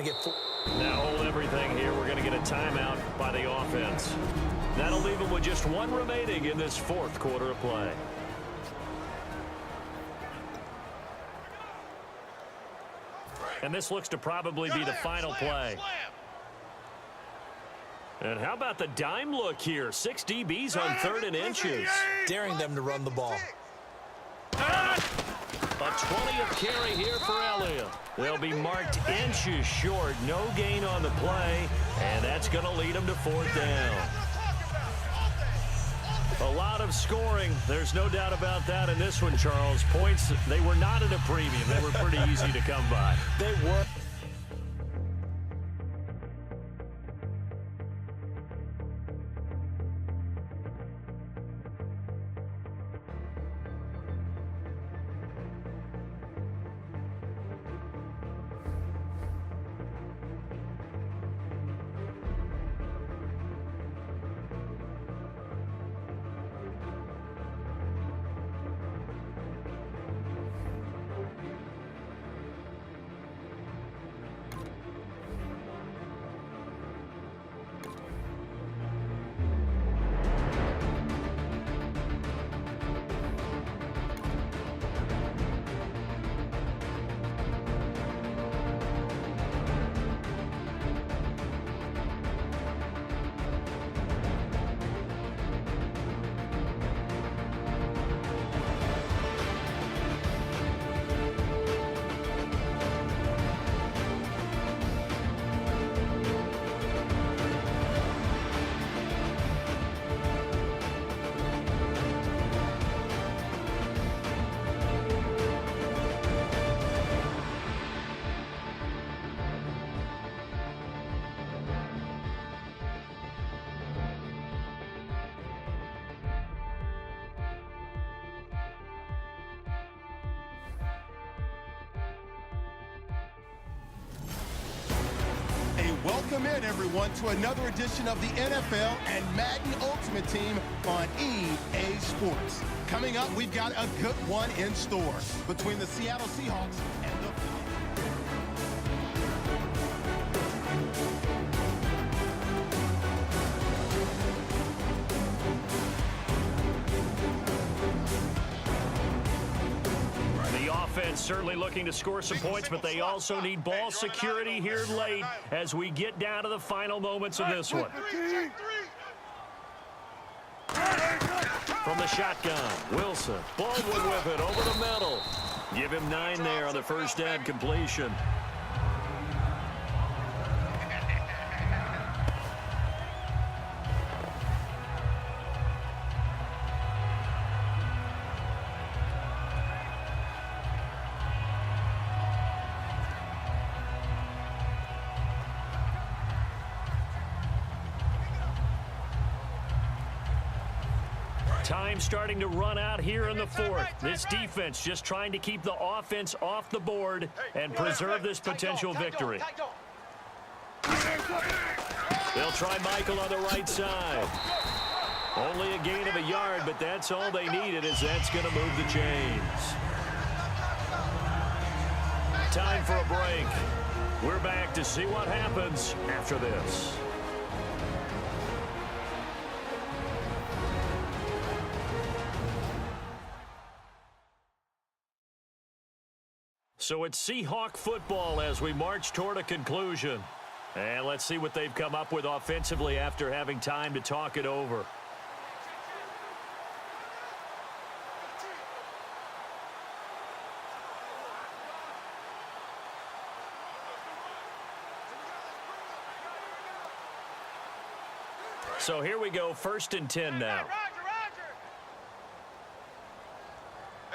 get full. Now hold everything here. We're going to get a timeout by the offense. That'll leave them with just one remaining in this fourth quarter of play. And this looks to probably be the final play. And how about the dime look here? 6 DBs on 3rd and inches. Daring them to run the ball. A 20th carry here for Elliott. They'll be marked inches short. No gain on the play, and that's going to lead them to 4th down. A lot of scoring. There's no doubt about that in this one, Charles. Points, they were not at a premium. They were pretty easy to come by. They were. Welcome in, everyone, to another edition of the NFL and Madden Ultimate Team on EA Sports. Coming up, we've got a good one in store between the Seattle Seahawks and the... Offense certainly looking to score some points, but they also need ball security here late as we get down to the final moments of this one. From the shotgun, Wilson. Baldwin with it over the middle. Give him 9 there on the first down completion. Time starting to run out here in the fourth. This defense just trying to keep the offense off the board and preserve this potential victory. They'll try Michael on the right side. Only a gain of a yard, but that's all they needed, as that's going to move the chains. Time for a break. We're back to see what happens after this. So it's Seahawk football as we march toward a conclusion. And let's see what they've come up with offensively after having time to talk it over. So here we go, 1st and 10 now.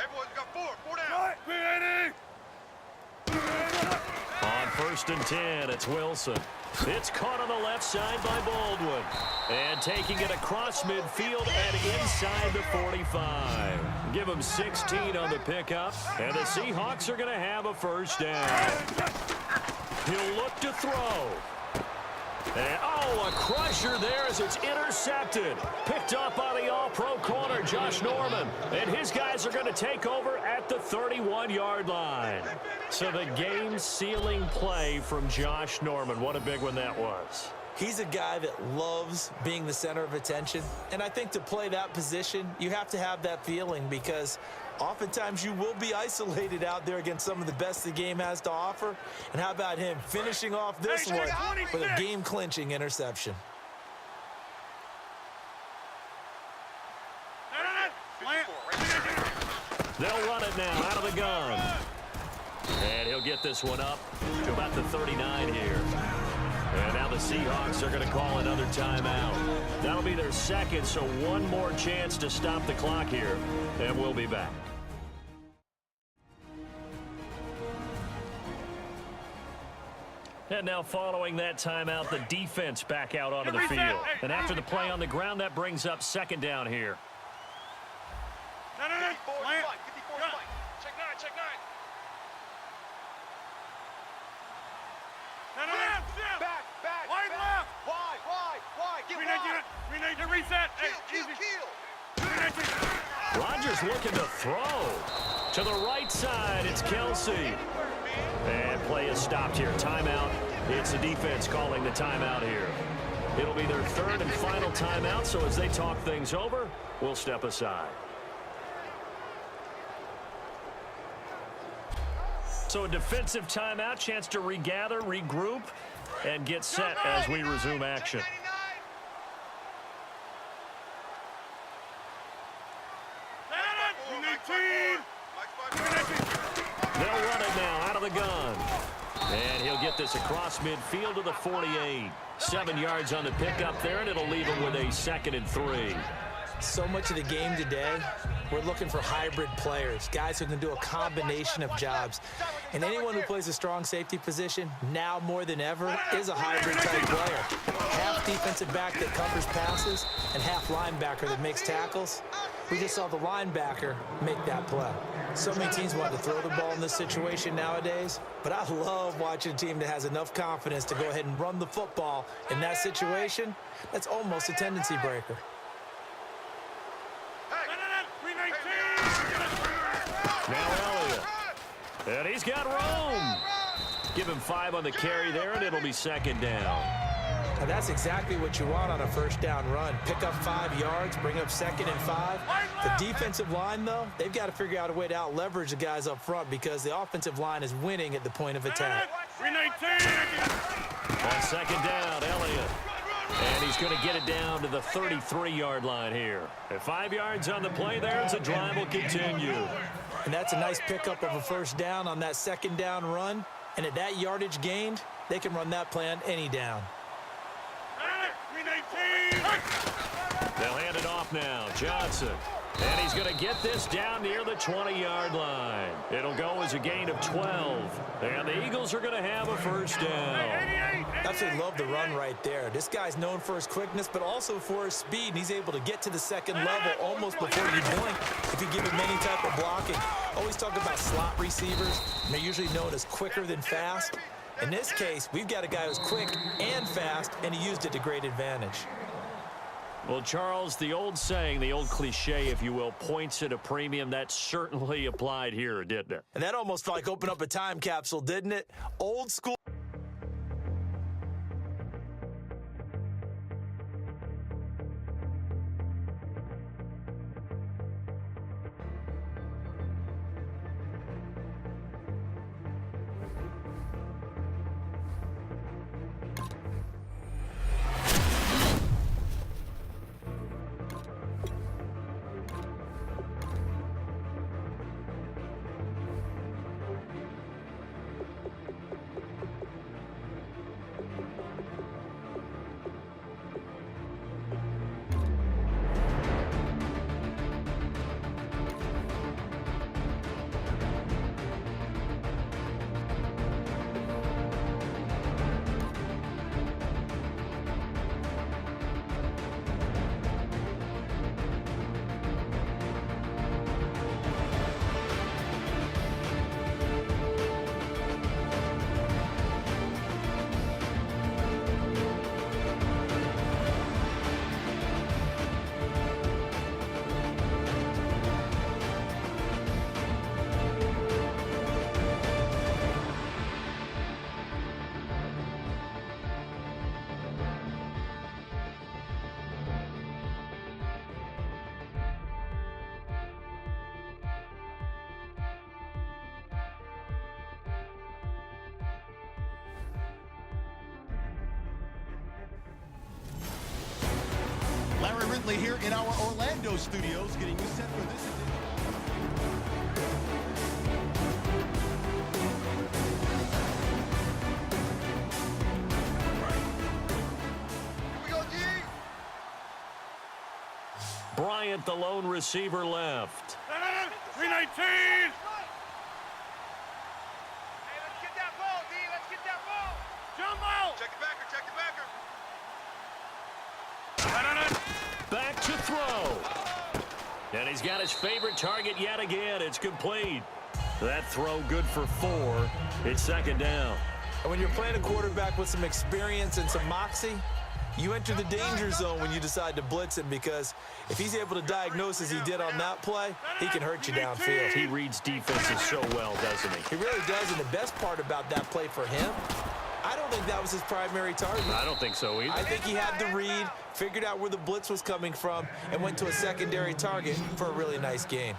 Everyone's got 4 down. On 1st and 10, it's Wilson. It's caught on the left side by Baldwin. And taking it across midfield and inside the 45. Give him 16 on the pickup. And the Seahawks are going to have a first down. He'll look to throw. And, oh, a crusher there as it's intercepted. Picked up by the all-pro corner, Josh Norman. And his guys are going to take over at the 31-yard line. So the game-sealing play from Josh Norman. What a big one that was. He's a guy that loves being the center of attention. And I think to play that position, you have to have that feeling because oftentimes you will be isolated out there against some of the best the game has to offer. And how about him finishing off this one with a game-clinching interception? They'll run it now out of the gun. And he'll get this one up to about the 39 here. And now the Seahawks are going to call another timeout. That'll be their second, so one more chance to stop the clock here. And we'll be back. And now following that timeout, the defense back out onto the field. And after the play on the ground, that brings up second down here. Check nine. Back. Wide left. Wide. Get wide. We need to reset. Kill. Rodgers looking to throw. To the right side, it's Kelsey. And play is stopped here. Timeout. It's the defense calling the timeout here. It'll be their third and final timeout, so as they talk things over, we'll step aside. So a defensive timeout, chance to regather, regroup, and get set as we resume action. They'll run it now out of the gun. And he'll get this across midfield to the 48. 7 yards on the pickup there, and it'll leave him with a 2nd and 3. So much of the game today, we're looking for hybrid players, guys who can do a combination of jobs. And anyone who plays a strong safety position, now more than ever, is a hybrid-type player. Half defensive back that covers passes and half linebacker that makes tackles. We just saw the linebacker make that play. So many teams want to throw the ball in this situation nowadays, but I love watching a team that has enough confidence to go ahead and run the football in that situation. That's almost a tendency breaker. Now Elliott. And he's got room. Give him 5 on the carry there, and it'll be 2nd down. Now that's exactly what you want on a first down run. Pick up 5 yards, bring up 2nd and 5. The defensive line, though, they've got to figure out a way to out-leverage the guys up front because the offensive line is winning at the point of attack. On 2nd down, Elliott. And he's going to get it down to the 33-yard line here. At 5 yards on the play there, as the drive will continue. And that's a nice pickup of a first down on that 2nd down run. And at that yardage gained, they can run that play on any down. They'll hand it off now. Johnson. And he's going to get this down near the 20-yard line. It'll go as a gain of 12. And the Eagles are going to have a first down. Absolutely love the run right there. This guy's known for his quickness, but also for his speed. And he's able to get to the 2nd level almost before you blink if you give him any type of blocking. Always talk about slot receivers, and they're usually known as quicker than fast. In this case, we've got a guy who's quick and fast, and he used it to great advantage. Well, Charles, the old saying, the old cliche, if you will, points at a premium, that certainly applied here, didn't it? And that almost felt like opened up a time capsule, didn't it? Old school. presently here in our Orlando studios, getting you set for this edition. Bryant, the lone receiver, left. 319. Hey, let's get that ball, D. Let's get that ball. Jump ball. Check the backer. Check the backer. Back to throw. And he's got his favorite target yet again. It's complete. That throw good for 4. It's second down. And when you're playing a quarterback with some experience and some moxie, you enter the danger zone when you decide to blitz him, because if he's able to diagnose as he did on that play, he can hurt you downfield. He reads defenses so well, doesn't he? He really does, and the best part about that play for him, I don't think that was his primary target. I don't think so either. I think he had the read, figured out where the blitz was coming from, and went to a secondary target for a really nice gain.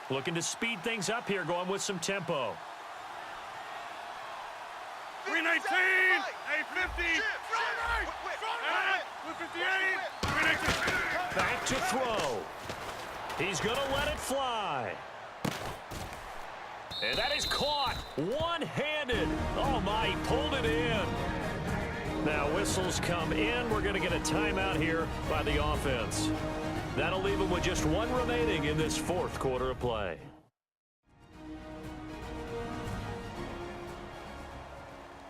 Looking to speed things up here, going with some tempo. 319. 850. 258. Back to throw. He's going to let it fly. And that is caught one-handed. Oh, my, he pulled it in. Now, whistles come in. We're going to get a timeout here by the offense. That'll leave him with just 1 remaining in this 4th quarter of play.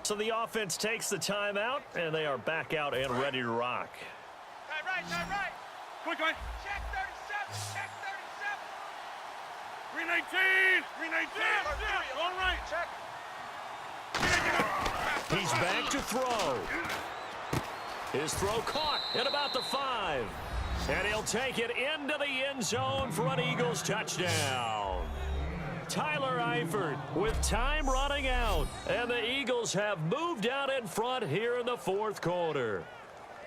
So the offense takes the timeout, and they are back out and ready to rock. Right. Quick, Check 37. Check 37. 319. 319. All right. Check. He's back to throw. His throw caught at about the 5. And he'll take it into the end zone for an Eagles touchdown. Tyler Eifert with time running out, and the Eagles have moved out in front here in the 4th quarter.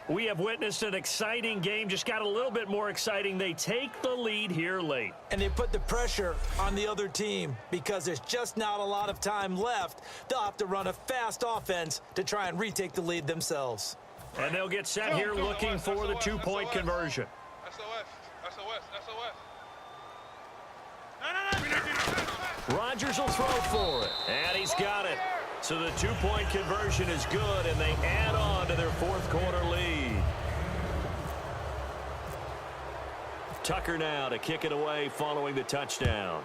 We have witnessed an exciting game, just got a little bit more exciting. They take the lead here late. And they put the pressure on the other team because there's just not a lot of time left. They'll have to run a fast offense to try and retake the lead themselves. And they'll get set here looking for the 2-point conversion. SOS. Rodgers will throw for it, and he's got it. So the 2-point conversion is good, and they add on to their 4th quarter lead. Tucker now to kick it away following the touchdown.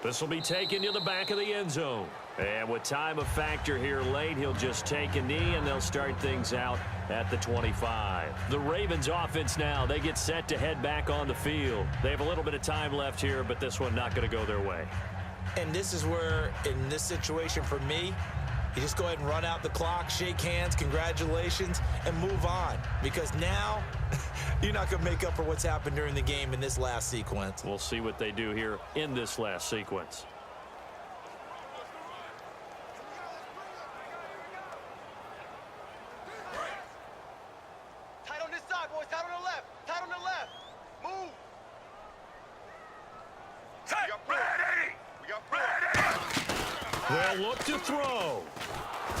This will be taken to the back of the end zone. And with time a factor here late, he'll just take a knee, and they'll start things out at the 25. The Ravens offense now, they get set to head back on the field. They have a little bit of time left here, but this one not going to go their way. And this is where, in this situation for me, you just go ahead and run out the clock, shake hands, congratulations, and move on. Because now, you're not going to make up for what's happened during the game in this last sequence. We'll see what they do here in this last sequence. Tight on this side, boys. Tight on the left. Tight on the left. Move. We got ready. They'll look to throw.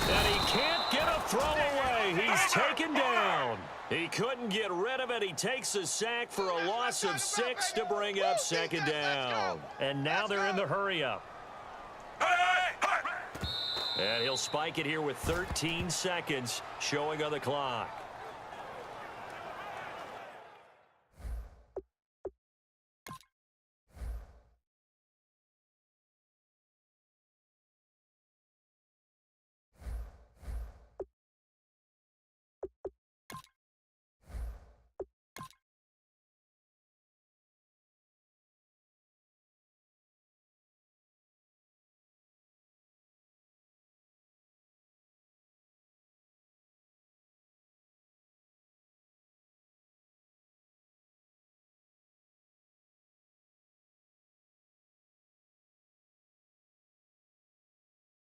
And he can't get a throw away. He's taken down. He couldn't get rid of it. He takes a sack for a loss of 6 to bring up second down. And now they're in the hurry-up. And he'll spike it here with 13 seconds showing on the clock.